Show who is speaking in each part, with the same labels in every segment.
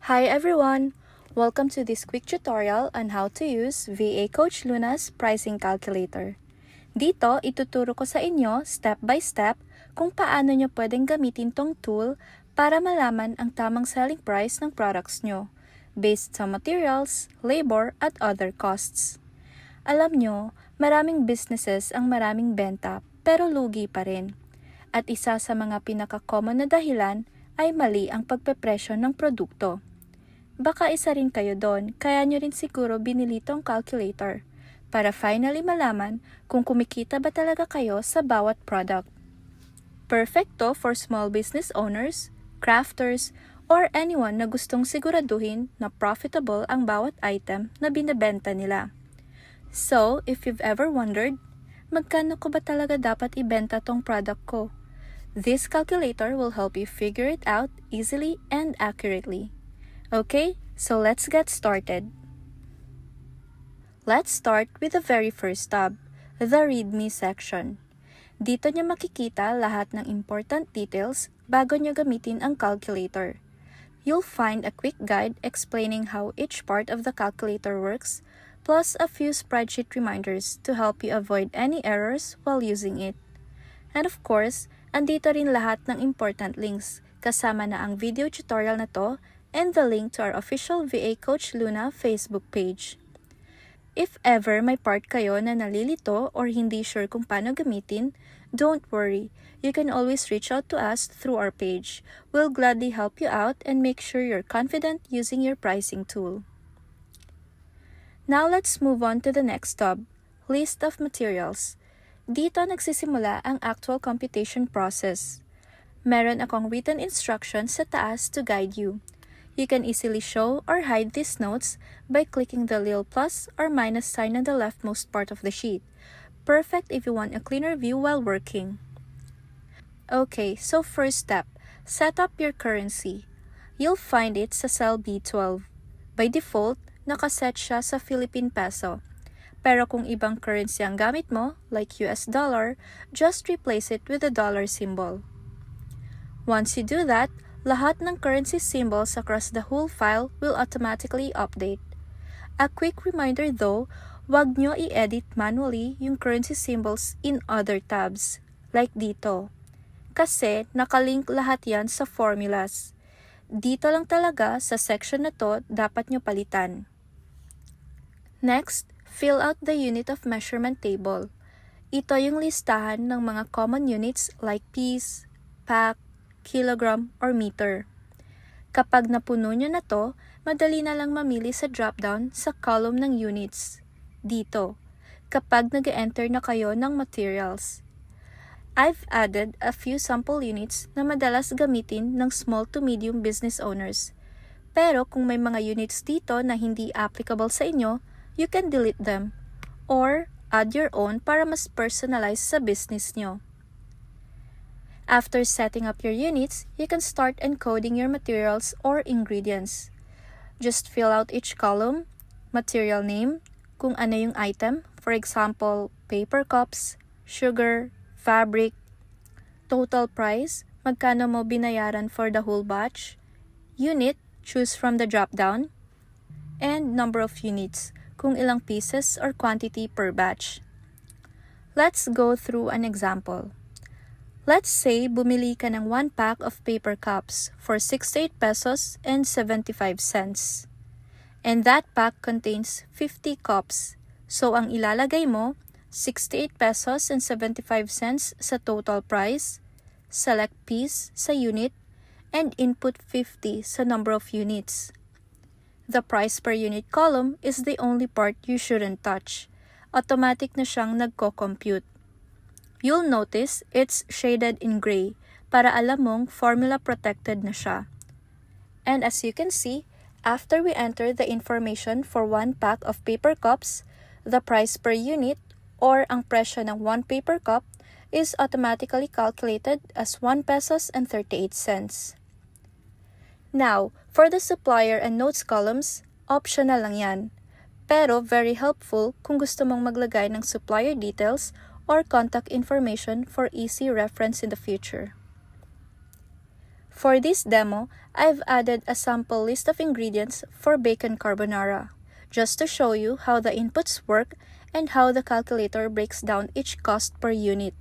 Speaker 1: Hi everyone! Welcome to this quick tutorial on how to use VA Coach Luna's pricing calculator. Dito, ituturo ko sa inyo step by step kung paano nyo pwedeng gamitin tong tool para malaman ang tamang selling price ng products nyo based sa materials, labor, at other costs. Alam nyo, maraming businesses ang maraming benta pero lugi pa rin. At isa sa mga pinaka-common na dahilan ay mali ang pagpepresyo ng produkto. Baka isa rin kayo doon, kaya nyo rin siguro binili tong calculator para finally malaman kung kumikita ba talaga kayo sa bawat product. Perfect to for small business owners, crafters, or anyone na gustong siguraduhin na profitable ang bawat item na binebenta nila. So, if you've ever wondered, magkano ko ba talaga dapat ibenta tong product ko? This calculator will help you figure it out easily and accurately. Okay, so let's get started. Let's start with the very first tab, the README section. Dito nyo makikita lahat ng important details bago nyo gamitin ang calculator. You'll find a quick guide explaining how each part of the calculator works, plus a few spreadsheet reminders to help you avoid any errors while using it. And of course, andito rin lahat ng important links, kasama na ang video tutorial na to and the link to our official VA Coach Luna Facebook page. If ever may part kayo na nalilito or hindi sure kung paano gamitin, don't worry. You can always reach out to us through our page. We'll gladly help you out and make sure you're confident using your pricing tool. Now let's move on to the next tab, List of Materials. Dito nagsisimula ang actual computation process. Meron akong written instructions sa taas to guide you. You can easily show or hide these notes by clicking the little plus or minus sign on the leftmost part of the sheet. Perfect if you want a cleaner view while working. Okay, so first step, set up your currency. You'll find it sa cell B12. By default, nakaset siya sa Philippine peso. Pero kung ibang currency ang gamit mo, like US dollar, just replace it with the dollar symbol. Once you do that, lahat ng currency symbols across the whole file will automatically update. A quick reminder though, wag nyo i-edit manually yung currency symbols in other tabs, like dito. Kasi nakalink lahat yan sa formulas. Dito lang talaga sa section na to dapat nyo palitan. Next, fill out the unit of measurement table. Ito yung listahan ng mga common units like piece, pack, kilogram, or meter. Kapag napuno nyo na to, madali na lang mamili sa drop-down sa column ng units. Dito, kapag nag-enter na kayo ng materials. I've added a few sample units na madalas gamitin ng small to medium business owners. Pero kung may mga units dito na hindi applicable sa inyo, you can delete them or add your own para mas personalize sa business nyo. After setting up your units, you can start encoding your materials or ingredients. Just fill out each column, material name, kung ano yung item, for example, paper cups, sugar, fabric, total price, magkano mo binayaran for the whole batch, unit, choose from the drop-down, and number of units, kung ilang pieces or quantity per batch. Let's go through an example. Let's say bumili ka ng 1 pack of paper cups for 68 pesos and 75 cents. And that pack contains 50 cups. So ang ilalagay mo, 68 pesos and 75 cents sa total price, select piece sa unit, and input 50 sa number of units. The price per unit column is the only part you shouldn't touch. Automatic na siyang nagko-compute. You'll notice it's shaded in gray para alam mong formula protected na siya. And as you can see, after we enter the information for 1 pack of paper cups, the price per unit or ang presyo ng 1 paper cup is automatically calculated as 1 pesos and 38 cents. Now, for the supplier and notes columns, optional lang yan. Pero very helpful kung gusto mong maglagay ng supplier details or contact information for easy reference in the future. For this demo, I've added a sample list of ingredients for bacon carbonara, just to show you how the inputs work and how the calculator breaks down each cost per unit.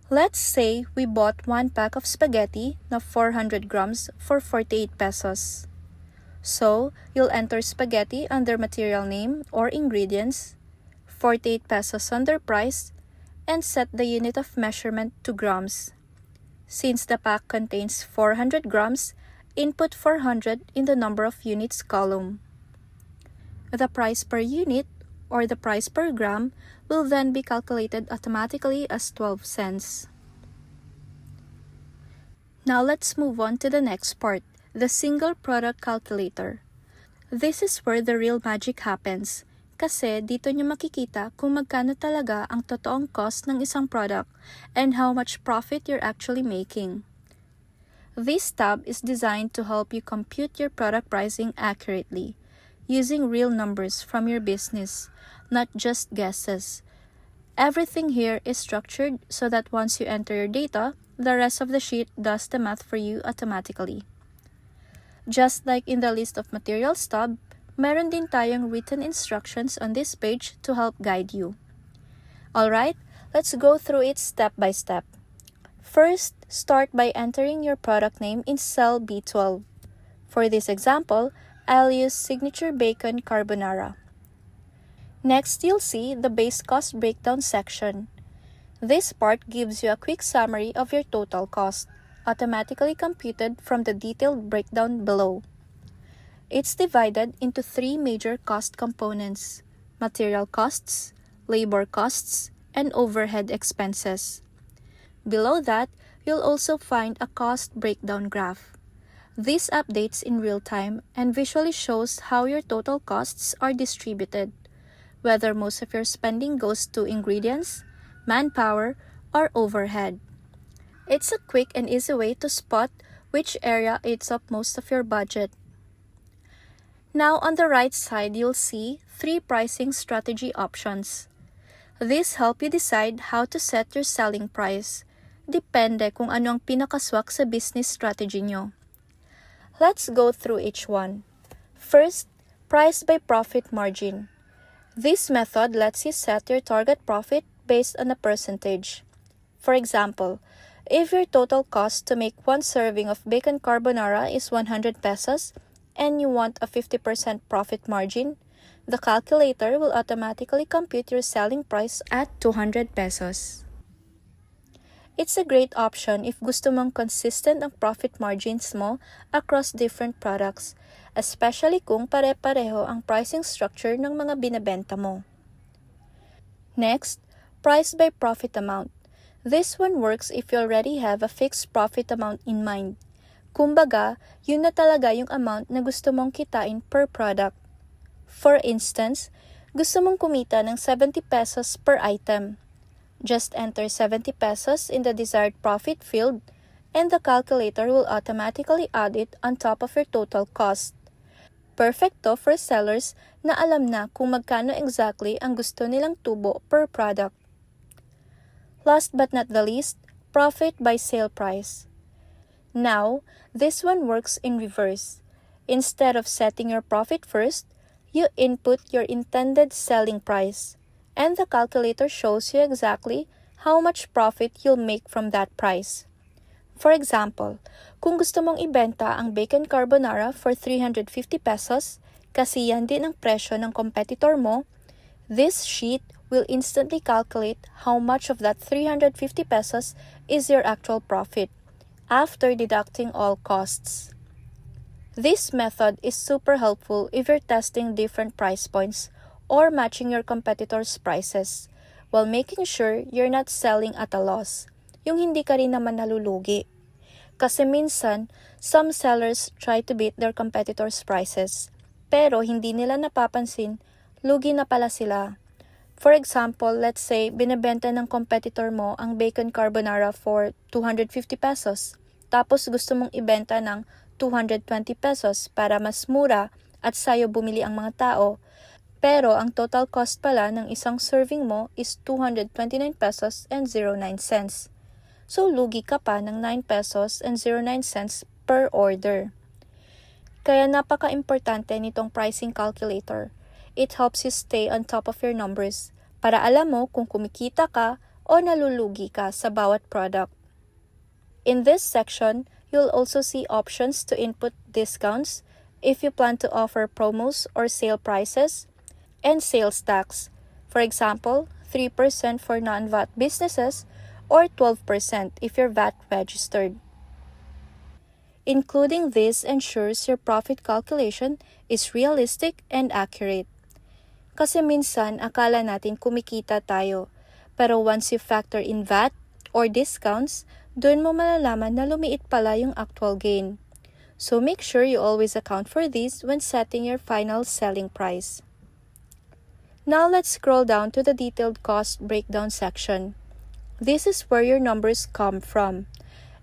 Speaker 1: Let's say we bought 1 pack of spaghetti na 400 grams for 48 pesos. So, you'll enter spaghetti under material name or ingredients, 48 pesos under price, and set the unit of measurement to grams. Since the pack contains 400 grams, input 400 in the number of units column. The price per unit, or the price per gram, will then be calculated automatically as 12 cents. Now let's move on to the next part, the single product calculator. This is where the real magic happens, kasi dito nyo makikita kung magkano talaga ang totoong cost ng isang product and how much profit you're actually making. This tab is designed to help you compute your product pricing accurately, using real numbers from your business, not just guesses. Everything here is structured so that once you enter your data, the rest of the sheet does the math for you automatically. Just like in the list of materials tab, meron din tayong written instructions on this page to help guide you. Alright, let's go through it step by step. First, start by entering your product name in cell B12. For this example, I'll use Signature Bacon Carbonara. Next, you'll see the base cost breakdown section. This part gives you a quick summary of your total cost, automatically computed from the detailed breakdown below. It's divided into 3 major cost components: material costs, labor costs, and overhead expenses. Below that, you'll also find a cost breakdown graph. This updates in real time and visually shows how your total costs are distributed, whether most of your spending goes to ingredients, manpower, or overhead. It's a quick and easy way to spot which area eats up most of your budget. Now on the right side, you'll see 3 pricing strategy options. These help you decide how to set your selling price. Depende kung ano ang pinakaswak sa business strategy nyo. Let's go through each one. First, price by profit margin. This method lets you set your target profit based on a percentage. For example, if your total cost to make 1 serving of bacon carbonara is 100 pesos, and you want a 50% profit margin, the calculator will automatically compute your selling price at 200 pesos. It's a great option if gusto mong consistent ang profit margins mo across different products, especially kung pare-pareho ang pricing structure ng mga binebenta mo. Next, price by profit amount. This one works if you already have a fixed profit amount in mind. Kumbaga, yun na talaga yung amount na gusto mong kitain per product. For instance, gusto mong kumita ng 70 pesos per item. Just enter 70 pesos in the desired profit field, and the calculator will automatically add it on top of your total cost. Perfect to for sellers na alam na kung magkano exactly ang gusto nilang tubo per product. Last but not the least, profit by sale price. Now, this one works in reverse. Instead of setting your profit first, you input your intended selling price, and the calculator shows you exactly how much profit you'll make from that price. For example, kung gusto mong ibenta ang bacon carbonara for 350 pesos, kasi yan din ang presyo ng competitor mo, this sheet will instantly calculate how much of that 350 pesos is your actual profit, after deducting all costs. This method is super helpful if you're testing different price points or matching your competitors' prices, while making sure you're not selling at a loss, yung hindi ka rin naman nalulugi. Kasi minsan, some sellers try to beat their competitors' prices, pero hindi nila napapansin, lugi na pala sila. For example, let's say, binebenta ng competitor mo ang bacon carbonara for 250 pesos, tapos gusto mong ibenta ng 220 pesos para mas mura at sayo bumili ang mga tao, pero ang total cost pala ng isang serving mo is 229 pesos and 09 cents. so lugi ka pa ng 9 pesos and 09 cents per order. Kaya napaka-importante nitong pricing calculator. It helps you stay on top of your numbers para alam mo kung kumikita ka o nalulugi ka sa bawat product. In this section, you'll also see options to input discounts if you plan to offer promos or sale prices, and sales tax. For example, 3% for non-VAT businesses or 12% if you're VAT registered. Including this ensures your profit calculation is realistic and accurate. Kasi minsan akala natin kumikita tayo, pero once you factor in VAT or discounts, doon mo malalaman na lumiit pala yung actual gain. So make sure you always account for this when setting your final selling price. Now let's scroll down to the detailed cost breakdown section. This is where your numbers come from.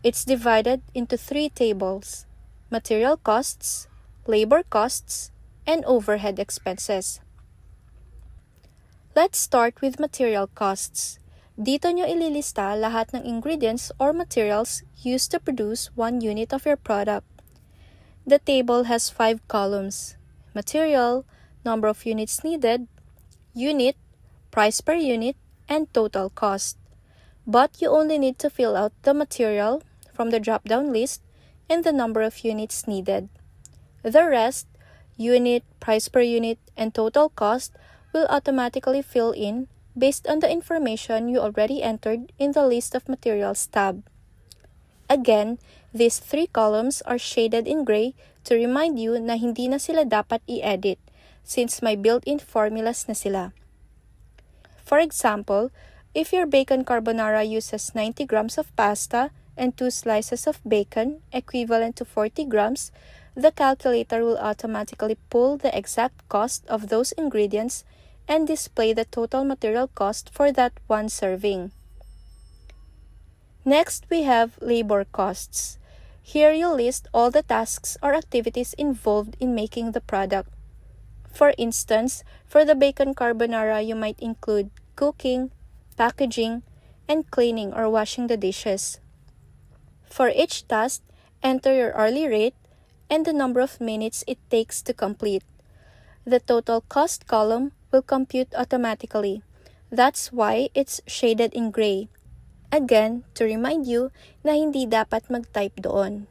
Speaker 1: It's divided into 3 tables: material costs, labor costs, and overhead expenses. Let's start with material costs. Dito nyo ililista lahat ng ingredients or materials used to produce 1 unit of your product. The table has 5 columns: material, number of units needed, unit, price per unit, and total cost. But you only need to fill out the material from the drop-down list and the number of units needed. The rest, unit, price per unit, and total cost, will automatically fill in based on the information you already entered in the List of Materials tab. Again, these 3 columns are shaded in gray to remind you na hindi na sila dapat i-edit since may built-in formulas na sila. For example, if your bacon carbonara uses 90 grams of pasta and 2 slices of bacon, equivalent to 40 grams, the calculator will automatically pull the exact cost of those ingredients and display the total material cost for that one serving. Next, we have labor costs. Here you list all the tasks or activities involved in making the product. For instance, for the bacon carbonara, you might include cooking, packaging, and cleaning or washing the dishes. For each task, enter your hourly rate and the number of minutes it takes to complete. The total cost column will compute automatically. That's why it's shaded in gray. Again, to remind you na hindi dapat mag-type doon.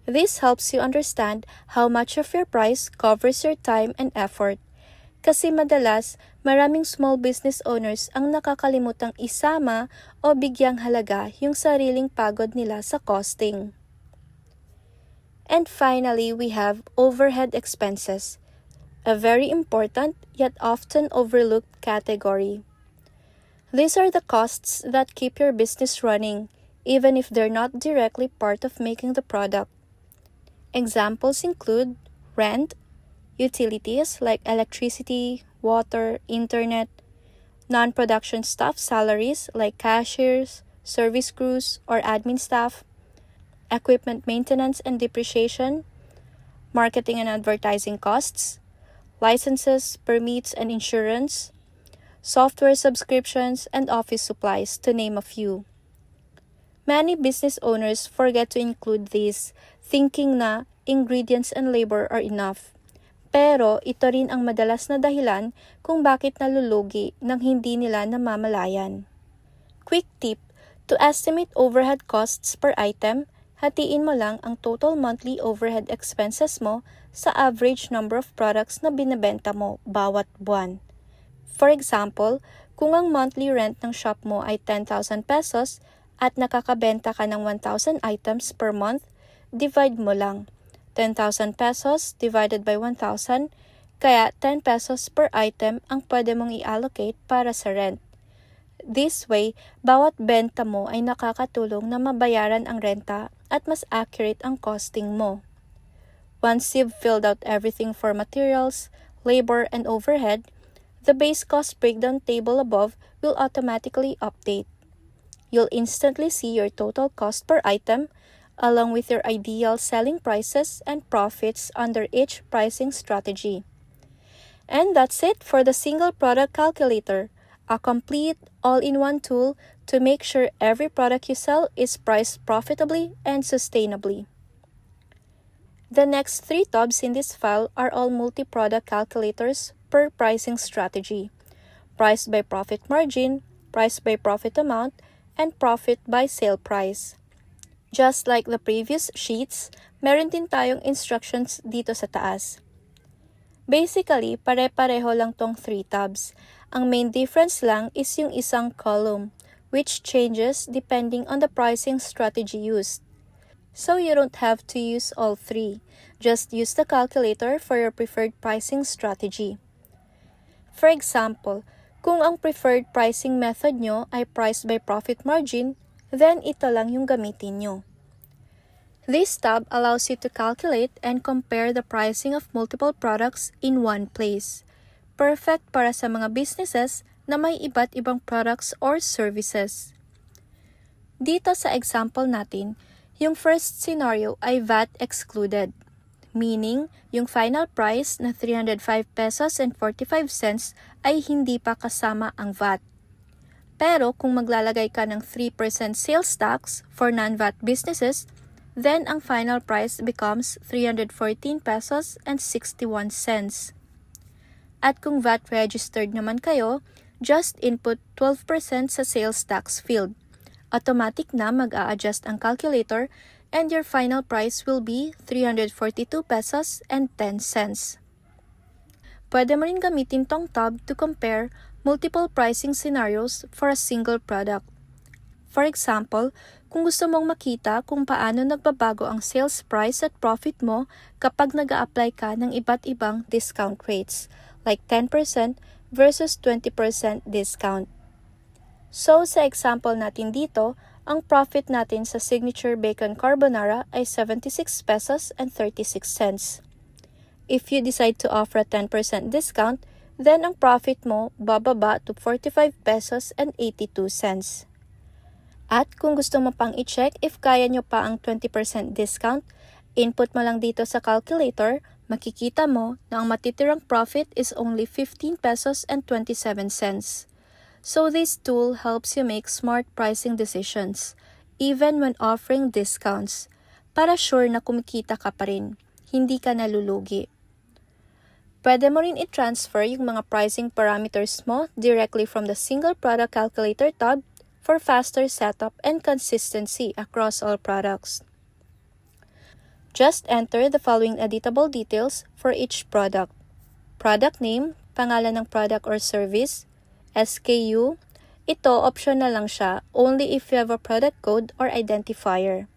Speaker 1: This helps you understand how much of your price covers your time and effort. Kasi madalas, maraming small business owners ang nakakalimutang isama o bigyang halaga yung sariling pagod nila sa costing. And finally, we have overhead expenses, a very important yet often overlooked category. These are the costs that keep your business running, even if they're not directly part of making the product. Examples include rent, utilities like electricity, water, internet, non-production staff salaries like cashiers, service crews, or admin staff, equipment maintenance and depreciation, marketing and advertising costs, licenses, permits, and insurance, software subscriptions, and office supplies, to name a few. Many business owners forget to include these, thinking na ingredients and labor are enough. Pero ito rin ang madalas na dahilan kung bakit nalulugi nang hindi nila namamalayan. Quick tip, to estimate overhead costs per item, hatiin mo lang ang total monthly overhead expenses mo sa average number of products na binebenta mo bawat buwan. For example, kung ang monthly rent ng shop mo ay 10,000 pesos at nakakabenta ka ng 1,000 items per month, divide mo lang. 10,000 pesos divided by 1,000, kaya 10 pesos per item ang pwede mong i-allocate para sa rent. This way, bawat benta mo ay nakakatulong na mabayaran ang renta at mas accurate ang costing mo. Once you've filled out everything for materials, labor, and overhead, the base cost breakdown table above will automatically update. You'll instantly see your total cost per item, along with your ideal selling prices and profits under each pricing strategy. And that's it for the single product calculator. a complete, all-in-one tool to make sure every product you sell is priced profitably and sustainably. The next 3 tabs in this file are all multi-product calculators per pricing strategy: price by profit margin, price by profit amount, and profit by sale price. Just like the previous sheets, meron din tayong instructions dito sa taas. Basically, pare-pareho lang tong 3 tabs. Ang main difference lang is yung isang column, which changes depending on the pricing strategy used. So you don't have to use all 3. Just use the calculator for your preferred pricing strategy. For example, kung ang preferred pricing method nyo ay price by profit margin, then ito lang yung gamitin nyo. This tab allows you to calculate and compare the pricing of multiple products in one place. Perfect para sa mga businesses na may iba't ibang products or services. Dito sa example natin, yung first scenario ay VAT excluded, meaning yung final price na 305 pesos and 45 cents ay hindi pa kasama ang VAT. Pero kung maglalagay ka ng 3% sales tax for non-VAT businesses, then ang final price becomes 314 pesos and 61 cents. At kung VAT registered naman kayo, just input 12% sa sales tax field. Automatic na mag-a-adjust ang calculator and your final price will be 342 pesos and 10 cents. Pwede mo rin gamitin tong tab to compare multiple pricing scenarios for a single product. For example, kung gusto mong makita kung paano nagbabago ang sales price at profit mo kapag nag-a-apply ka ng iba't ibang discount rates, like 10% versus 20% discount. So, sa example natin dito, ang profit natin sa Signature Bacon Carbonara ay 76 pesos and 36 cents. If you decide to offer a 10% discount, then ang profit mo bababa to 45 pesos and 82 cents. At kung gusto mo pang i-check if kaya nyo pa ang 20% discount, input mo lang dito sa calculator, makikita mo na ang matitirang profit is only 15 pesos and 27 cents. So this tool helps you make smart pricing decisions, even when offering discounts, para sure na kumikita ka pa rin, hindi ka nalulugi. Pwede mo rin i-transfer yung mga pricing parameters mo directly from the single product calculator tab for faster setup and consistency across all products. Just enter the following editable details for each product: product name, pangalan ng product or service, SKU. Ito, optional lang siya, only if you have a product code or identifier.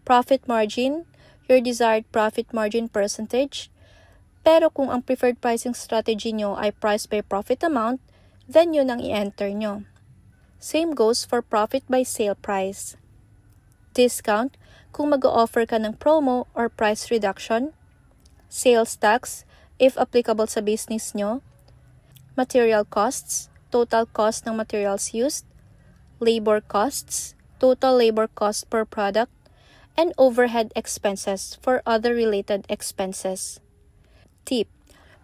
Speaker 1: Profit margin, your desired profit margin percentage. Pero kung ang preferred pricing strategy nyo ay price by profit amount, then yun ang i-enter nyo. Same goes for profit by sale price. Discount, kung mag-o-offer ka ng promo or price reduction. Sales tax, if applicable sa business nyo. Material costs, total cost ng materials used. Labor costs, total labor cost per product. And overhead expenses for other related expenses. Tip,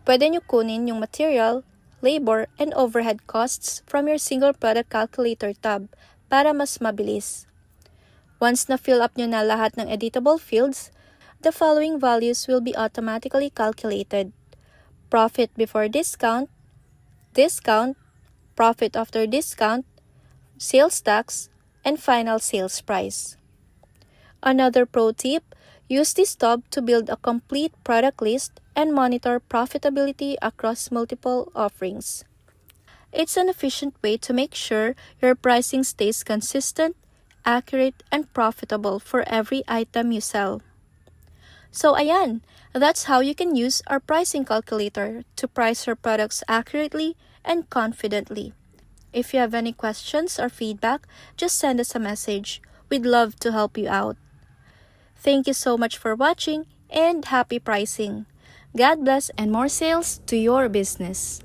Speaker 1: pwede nyo kunin yung material, labor, and overhead costs from your single product calculator tab para mas mabilis. Once na-fill up nyo na lahat ng editable fields, the following values will be automatically calculated: profit before discount, discount, profit after discount, sales tax, and final sales price. Another pro tip, use this tab to build a complete product list and monitor profitability across multiple offerings. It's an efficient way to make sure your pricing stays consistent, accurate, and profitable for every item you sell. So ayan, that's how you can use our pricing calculator to price your products accurately and confidently. If you have any questions or feedback, just send us a message. We'd love to help you out. Thank you so much for watching and happy pricing. God bless and more sales to your business.